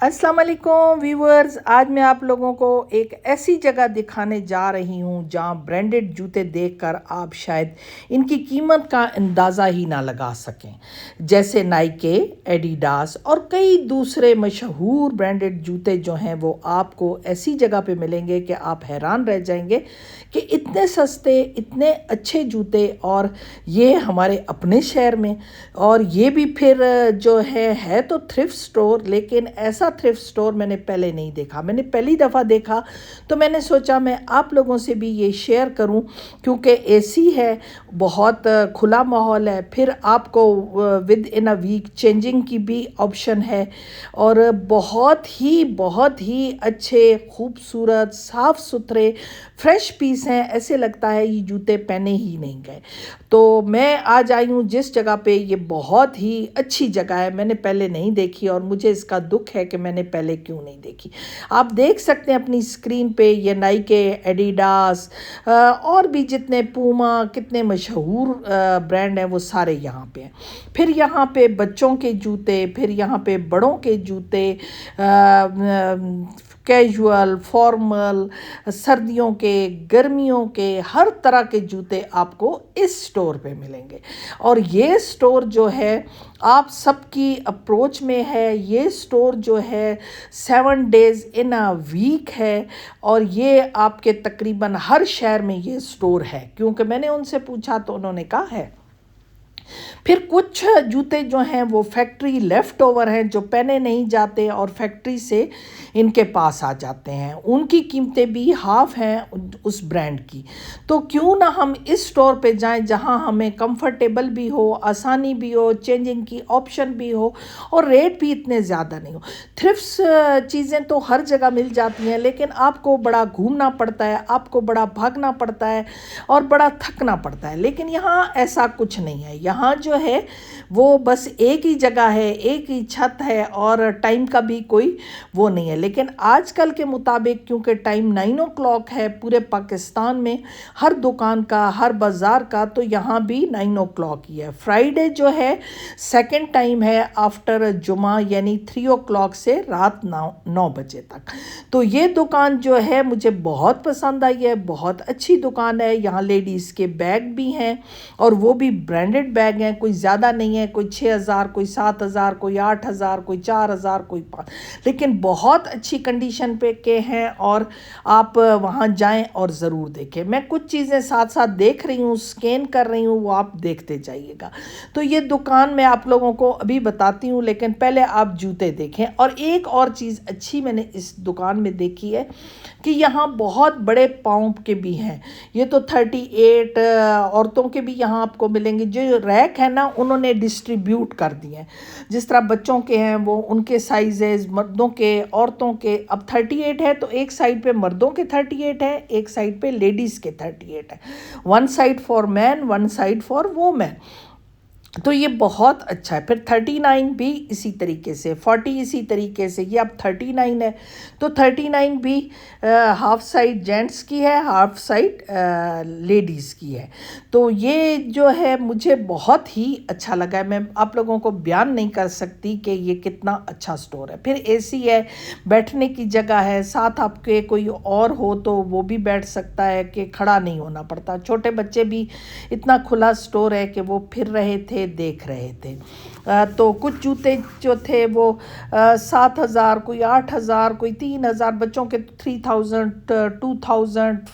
अस्सलाम वालेकुम व्यूअर्स। आज मैं आप लोगों को एक ऐसी जगह दिखाने जा रही हूँ जहाँ ब्रांडेड जूते देखकर आप शायद इनकी कीमत का अंदाज़ा ही ना लगा सकें। जैसे नाइके, एडिडास और कई दूसरे मशहूर ब्रांडेड जूते जो हैं वो आपको ऐसी जगह पे मिलेंगे कि आप हैरान रह जाएंगे कि इतने सस्ते, इतने अच्छे जूते, और ये हमारे अपने शहर में। और ये भी फिर जो है तो थ्रिफ्ट स्टोर, लेकिन ऐसा थ्रिफ्ट स्टोर मैंने पहले नहीं देखा। मैंने पहली दफ़ा देखा तो मैंने सोचा मैं आप लोगों से भी ये शेयर करूं, क्योंकि एसी है, बहुत खुला माहौल है, फिर आपको within a week changing की भी ऑप्शन है, और बहुत ही अच्छे, खूबसूरत, साफ़ सुथरे, फ्रेश पीस हैं। ऐसे लगता है ये जूते पहने ही नहीं गए। तो मैं आज आई हूँ जिस जगह पे, ये बहुत ही अच्छी जगह है, मैंने पहले नहीं देखी और मुझे इसका दुख है कि मैंने पहले क्यों नहीं देखी। आप देख सकते हैं अपनी स्क्रीन पे ये नाइके, एडिडास और भी जितने, पूमा, कितने मशहूर ब्रांड हैं वो सारे यहाँ पे हैं। फिर यहाँ पे बच्चों के जूते, फिर यहाँ पे बड़ों के जूते, कैजुअल, फॉर्मल, सर्दियों के, गर्मियों के, हर तरह के जूते आपको इस स्टोर पे मिलेंगे। और ये स्टोर जो है आप सबकी अप्रोच में है। ये स्टोर जो है 7 डेज़ इन अ वीक है, और ये आपके तकरीबन हर शहर में ये स्टोर है, क्योंकि मैंने उनसे पूछा तो उन्होंने कहा है। फिर कुछ जूते जो हैं वो फैक्ट्री लेफ़्ट ओवर हैं, जो पहने नहीं जाते और फैक्ट्री से इनके पास आ जाते हैं, उनकी कीमतें भी हाफ़ हैं उस ब्रांड की। तो क्यों ना हम इस स्टोर पे जाएं जहां हमें कंफर्टेबल भी हो, आसानी भी हो, चेंजिंग की ऑप्शन भी हो, और रेट भी इतने ज़्यादा नहीं हो। थ्रिफ्ट्स चीज़ें तो हर जगह मिल जाती हैं, लेकिन आपको बड़ा घूमना पड़ता है, आपको बड़ा भागना पड़ता है और बड़ा थकना पड़ता है। लेकिन यहाँ ऐसा कुछ नहीं है। यहाँ जो है वो बस एक ही जगह है, एक ही छत है, और टाइम का भी कोई वो नहीं है। लेकिन आजकल के मुताबिक, क्योंकि टाइम 9 o'clock है पूरे पाकिस्तान में, हर दुकान का, हर बाज़ार का, तो यहाँ भी 9 o'clock ही है। फ्राइडे जो है सेकंड टाइम है आफ्टर जुमा, यानी 3 o'clock से रात 9 बजे तक। तो ये दुकान जो है मुझे बहुत पसंद आई है, बहुत अच्छी दुकान है। यहाँ लेडीज़ के बैग भी हैं, और वो भी ब्रांडेड बैग हैं, कोई ज़्यादा नहीं है, कोई 6,000, कोई 7,000, कोई 8,000, कोई 4,000, कोई 5, लेकिन बहुत अच्छी कंडीशन पे के हैं। और आप वहाँ जाएं और ज़रूर देखें। मैं कुछ चीज़ें साथ साथ देख रही हूँ, स्कैन कर रही हूँ, वो आप देखते जाइएगा। तो ये दुकान मैं आप लोगों को अभी बताती हूँ, लेकिन पहले आप जूते देखें। और एक और चीज़ अच्छी मैंने इस दुकान में देखी है कि यहाँ बहुत बड़े पाँव के भी हैं। ये तो 38 औरतों के भी यहाँ आपको मिलेंगे। जो रैक है ना, उन्होंने डिस्ट्रीब्यूट कर दिए हैं। जिस तरह बच्चों के हैं वो उनके साइजेस, मर्दों के, औरतों के। अब 38 है तो एक साइड पे मर्दों के 38 है, एक साइड पे लेडीज़ के 38 है। One side for man, one side for women. तो ये बहुत अच्छा है। फिर 39 भी इसी तरीके से, 40 इसी तरीके से, ये अब 39 है। तो 39 भी हाफ साइड जेंट्स की है, हाफ साइड लेडीज़ की है। तो ये जो है मुझे बहुत ही अच्छा लगा है। मैं आप लोगों को बयान नहीं कर सकती कि ये कितना अच्छा स्टोर है। फिर एसी है, बैठने की जगह है, साथ आपके कोई और हो तो वो भी बैठ सकता है, कि खड़ा नहीं होना पड़ता। छोटे बच्चे भी, इतना खुला स्टोर है कि वो फिर रहे थे, देख रहे थे। तो कुछ जूते जो थे वो 7,000, कोई 8,000, कोई 3,000, बच्चों के 3,000, 2,000,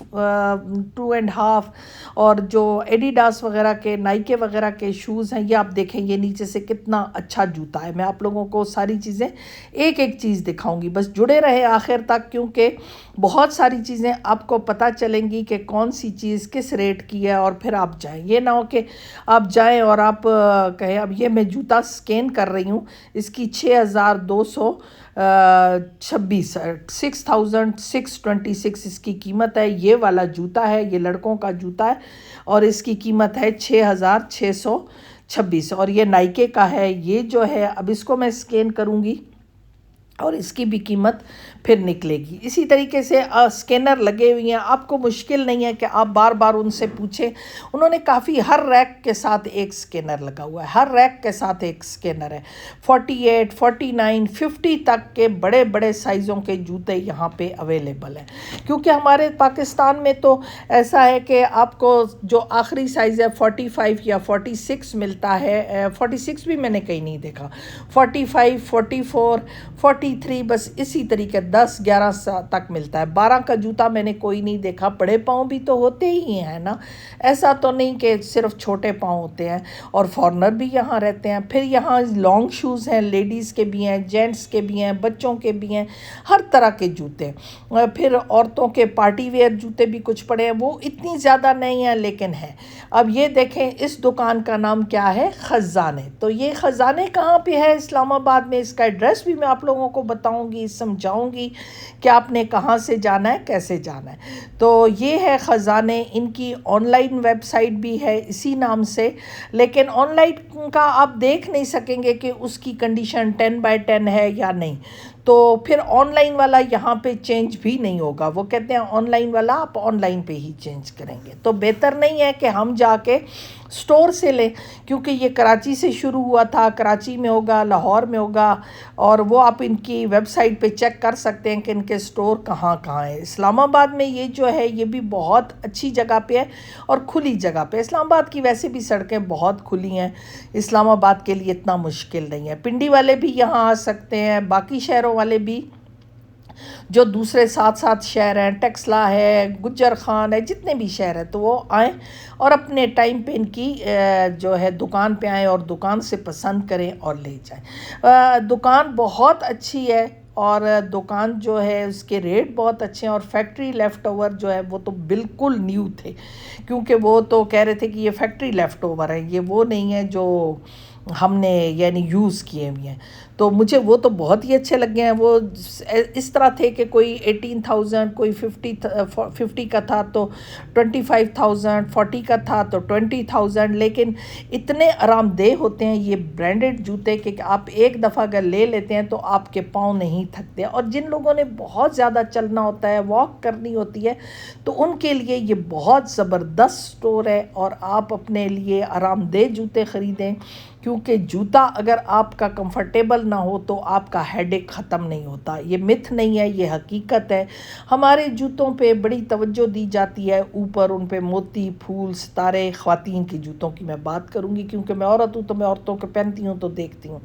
2.5। और जो एडिडास वगैरह के, नाइके वगैरह के शूज़ हैं, ये आप देखें, ये नीचे से कितना अच्छा जूता है। मैं आप लोगों को सारी चीज़ें, एक एक चीज़ दिखाऊंगी, बस जुड़े रहे आखिर तक, क्योंकि बहुत सारी चीज़ें आपको पता चलेंगी कि कौन सी चीज़ किस रेट की है, और फिर आप जाएं। ये ना हो कि आप जाएं और आप कहें, अब ये मैं जूता स्कैन कर रही हूँ, इसकी 6,226, 6,626 इसकी कीमत है। ये वाला जूता है, ये लड़कों का जूता है, और इसकी कीमत है 6,626। और ये नाइके का है। ये जो है, अब इसको मैं स्कैन करूँगी और इसकी भी कीमत फिर निकलेगी। इसी तरीके से स्कैनर लगे हुए हैं, आपको मुश्किल नहीं है कि आप बार बार उनसे पूछें। उन्होंने काफ़ी, हर रैक के साथ एक स्कैनर लगा हुआ है, हर रैक के साथ एक स्कैनर है। 48, 49, 50 तक के बड़े बड़े साइज़ों के जूते यहाँ पे अवेलेबल हैं। क्योंकि हमारे पाकिस्तान में तो ऐसा है कि आपको जो आखिरी साइज़ है 45 या 46 मिलता है, 46 भी मैंने कहीं नहीं देखा, 45, 44, 43, बस इसी तरीके 10, 11 तक मिलता है। 12 का जूता मैंने कोई नहीं देखा। बड़े पाँव भी तो होते ही हैं ना, ऐसा तो नहीं कि सिर्फ छोटे पाँव होते हैं। और फॉरेनर भी यहाँ रहते हैं। फिर यहाँ लॉन्ग शूज़ हैं, लेडीज़ के भी हैं, जेंट्स के भी हैं, बच्चों के भी हैं, हर तरह के जूते। फिर औरतों के पार्टी वेयर जूते भी कुछ पड़े हैं, वो इतनी ज़्यादा नहीं हैं लेकिन हैं। अब ये देखें, इस दुकान का नाम क्या है, ख़ज़ाने। तो ये ख़ज़ाने कहाँ पे है, इस्लामाबाद में। इसका एड्रेस भी मैं आप लोगों को बताऊंगी, समझाऊंगी कि आपने कहाँ से जाना है, कैसे जाना है। तो ये है ख़ज़ाने। इनकी ऑनलाइन वेबसाइट भी है इसी नाम से, लेकिन ऑनलाइन का आप देख नहीं सकेंगे कि उसकी कंडीशन 10/10 है या नहीं। तो फिर ऑनलाइन वाला यहाँ पे चेंज भी नहीं होगा। वो कहते हैं ऑनलाइन वाला आप ऑनलाइन पे ही चेंज करेंगे। तो बेहतर नहीं है कि हम जाके स्टोर से लें, क्योंकि ये कराची से शुरू हुआ था, कराची में होगा, लाहौर में होगा, और वो आप इनकी वेबसाइट पे चेक कर सकते हैं कि इनके स्टोर कहाँ कहाँ है। इस्लामाबाद में ये जो है ये भी बहुत अच्छी जगह पे है और खुली जगह पे। इस्लामाबाद की वैसे भी सड़कें बहुत खुली हैं, इस्लामाबाद के लिए इतना मुश्किल नहीं है। पिंडी वाले भी यहाँ आ सकते हैं, बाकी शहरों वाले भी, जो दूसरे साथ साथ शहर हैं, टेक्सला है, गुज्जर खान है, जितने भी शहर हैं, तो वो आएँ और अपने टाइम पे इनकी जो है दुकान पे आएँ और दुकान से पसंद करें और ले जाएँ। दुकान बहुत अच्छी है और दुकान जो है उसके रेट बहुत अच्छे हैं। और फैक्ट्री लेफ़्ट ओवर जो है वो तो बिल्कुल न्यू थे, क्योंकि वो तो कह रहे थे कि ये फैक्ट्री लेफ़्ट ओवर है, ये वो नहीं है जो हमने यानी यूज़ किए हुए हैं। तो मुझे वो तो बहुत ही अच्छे लगे हैं। वो इस तरह थे कि कोई 18,000, कोई 50 का था तो 25,000, 40 का था तो 20,000, लेकिन इतने आरामदेह होते हैं ये ब्रांडेड जूते कि आप एक दफ़ा अगर ले लेते हैं तो आपके पाँव नहीं थकते। और जिन लोगों ने बहुत ज़्यादा चलना होता है, वॉक करनी होती है, तो उनके लिए ये बहुत ज़बरदस्त स्टोर है। और आप अपने लिए आरामदेह जूते ख़रीदें, क्योंकि जूता अगर आपका कंफर्टेबल ना हो तो आपका हेडेक ख़त्म नहीं होता। ये मिथ नहीं है, ये हकीकत है। हमारे जूतों पे बड़ी तवज्जो दी जाती है, ऊपर उन पे मोती, फूल, सितारे। ख़वातीन के जूतों की मैं बात करूँगी, क्योंकि मैं औरत हूँ तो मैं औरतों के पहनती हूँ तो देखती हूँ,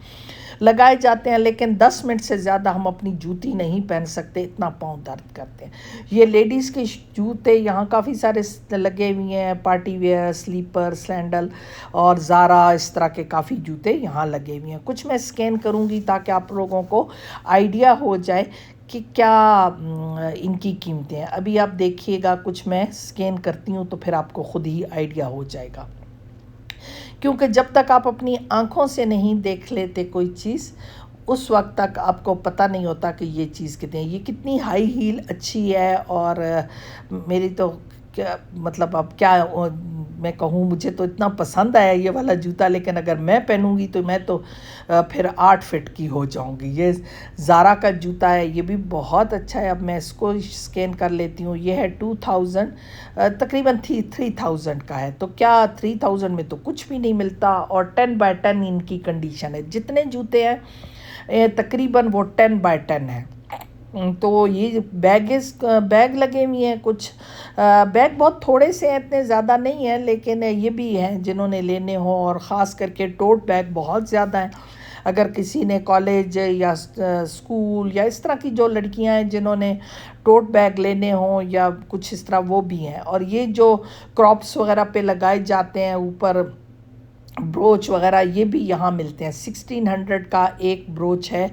लगाए जाते हैं, लेकिन 10 मिनट से ज़्यादा हम अपनी जूती नहीं पहन सकते, इतना पाँव दर्द करते हैं। ये लेडीज़ के जूते यहाँ काफ़ी सारे लगे हुए हैं, पार्टी वेयर, स्लीपर, सैंडल और ज़ारा, इस तरह के काफ़ी जूते यहाँ लगे हुए हैं। कुछ मैं स्कैन करूँगी ताकि आप लोगों को आइडिया हो जाए कि क्या इनकी कीमतें हैं। अभी आप देखिएगा, कुछ मैं स्कैन करती हूँ तो फिर आपको ख़ुद ही आइडिया हो जाएगा। क्योंकि जब तक आप अपनी आँखों से नहीं देख लेते कोई चीज़, उस वक्त तक आपको पता नहीं होता कि ये चीज़ कितनी है। ये कितनी हाई हील अच्छी है। और मेरी तो क्या मतलब, अब क्या मैं कहूँ, मुझे तो इतना पसंद आया ये वाला जूता, लेकिन अगर मैं पहनूँगी तो मैं तो फिर 8 फिट की हो जाऊँगी। ये ज़ारा का जूता है, ये भी बहुत अच्छा है। अब मैं इसको स्कैन कर लेती हूँ। ये है 2000, तकरीबन 3000 का है। तो क्या 3000 में तो कुछ भी नहीं मिलता। और 10/10 इनकी कंडीशन है। जितने जूते हैं तकरीबन वो 10/10 है। तो ये बैग लगे हुए हैं। कुछ बैग बहुत थोड़े से हैं, इतने ज़्यादा नहीं हैं, लेकिन ये भी हैं जिन्होंने लेने हो। और ख़ास करके टोट बैग बहुत ज़्यादा हैं। अगर किसी ने कॉलेज या स्कूल या इस तरह की जो लड़कियां हैं जिन्होंने टोट बैग लेने हों या कुछ इस तरह, वो भी हैं। और ये जो क्रॉप्स वगैरह पे लगाए जाते हैं ऊपर, ब्रोच वगैरह, ये भी यहाँ मिलते हैं। 1600 का एक ब्रोच है।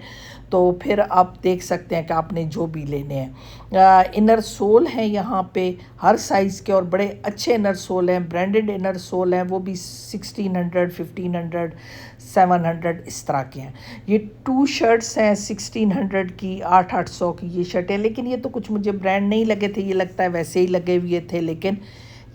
तो फिर आप देख सकते हैं कि आपने जो भी लेने हैं। इनर सोल हैं यहाँ पे हर साइज़ के, और बड़े अच्छे इनर सोल हैं, ब्रांडेड इनर सोल हैं, वो भी 1600, 1500, 700 इस तरह के हैं। ये 2 शर्ट्स हैं 1600 की, 800 की ये शर्टें। लेकिन ये तो कुछ मुझे ब्रांड नहीं लगे थे, ये लगता है वैसे ही लगे हुए थे, लेकिन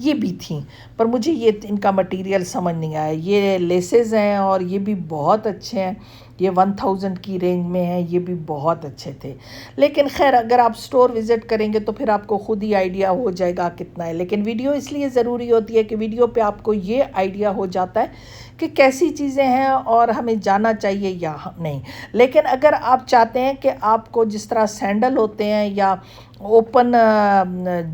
ये भी थी। पर मुझे ये इनका मटेरियल समझ नहीं आया। ये लेसेस हैं और ये भी बहुत अच्छे हैं। ये 1000 की रेंज में है, ये भी बहुत अच्छे थे। लेकिन खैर अगर आप स्टोर विज़िट करेंगे तो फिर आपको ख़ुद ही आइडिया हो जाएगा कितना है। लेकिन वीडियो इसलिए ज़रूरी होती है कि वीडियो पे आपको ये आइडिया हो जाता है कि कैसी चीज़ें हैं और हमें जाना चाहिए या नहीं। लेकिन अगर आप चाहते हैं कि आपको जिस तरह सैंडल होते हैं या ओपन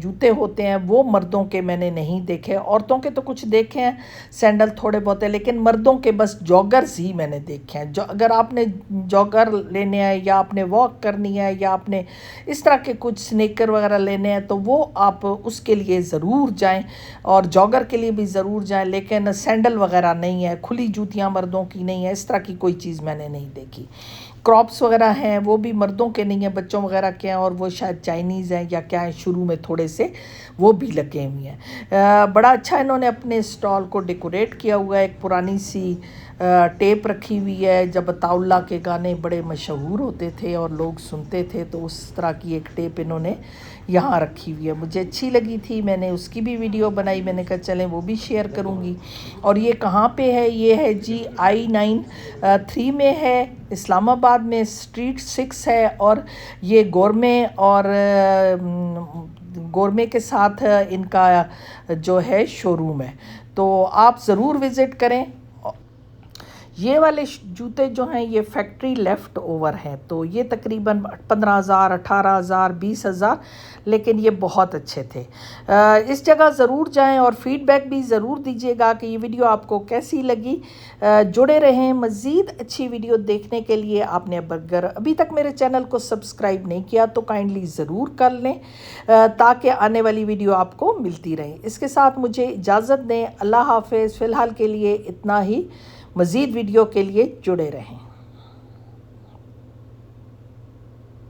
जूते होते हैं वो मर्दों के मैंने नहीं देखे, औरतों के तो कुछ देखे हैं सैंडल थोड़े बहुत है, लेकिन मर्दों के बस जॉगर्स ही मैंने देखे हैं। जो अगर आपने जॉगर लेने हैं या आपने वॉक करनी है या आपने इस तरह के कुछ स्नीकर वगैरह लेने हैं तो वो आप उसके लिए ज़रूर जाएं और जॉगर के लिए भी ज़रूर जाएं, लेकिन सैंडल वगैरह नहीं है, खुली जूतियाँ मर्दों की नहीं है, इस तरह की कोई चीज़ मैंने नहीं देखी। क्रॉप्स वगैरह हैं वो भी मर्दों के नहीं हैं, बच्चों वगैरह के हैं और वो शायद चाइनीज़ हैं या क्या है, शुरू में थोड़े से वो भी लगे हुए हैं। बड़ा अच्छा इन्होंने अपने स्टॉल को डेकोरेट किया हुआ है। एक पुरानी सी टेप रखी हुई है, जब ताउल्ला के गाने बड़े मशहूर होते थे और लोग सुनते थे तो उस तरह की एक टेप इन्होंने यहाँ रखी हुई है। मुझे अच्छी लगी थी, मैंने उसकी भी वीडियो बनाई, मैंने कहा चलें वो भी शेयर करूँगी। और ये कहाँ पे है? ये है जी I-9 में है, इस्लामाबाद में, स्ट्रीट 6 है और ये गोरमे के साथ इनका जो है शोरूम है, तो आप ज़रूर विज़िट करें। ये वाले जूते जो हैं ये फैक्ट्री लेफ़्ट ओवर हैं, तो ये तकरीबन 15,000, 18,000, 20,000, लेकिन ये बहुत अच्छे थे। इस जगह ज़रूर जाएं और फ़ीडबैक भी ज़रूर दीजिएगा कि ये वीडियो आपको कैसी लगी। जुड़े रहें मज़ीद अच्छी वीडियो देखने के लिए। आपने अगर अभी तक मेरे चैनल को सब्सक्राइब नहीं किया तो काइंडली ज़रूर कर लें ताकि आने वाली वीडियो आपको मिलती रहे। इसके साथ मुझे इजाज़त दें, अल्लाह हाफ़िज़। फ़िलहाल के लिए इतना ही। मज़ीद वीडियो के लिए जुड़े रहें।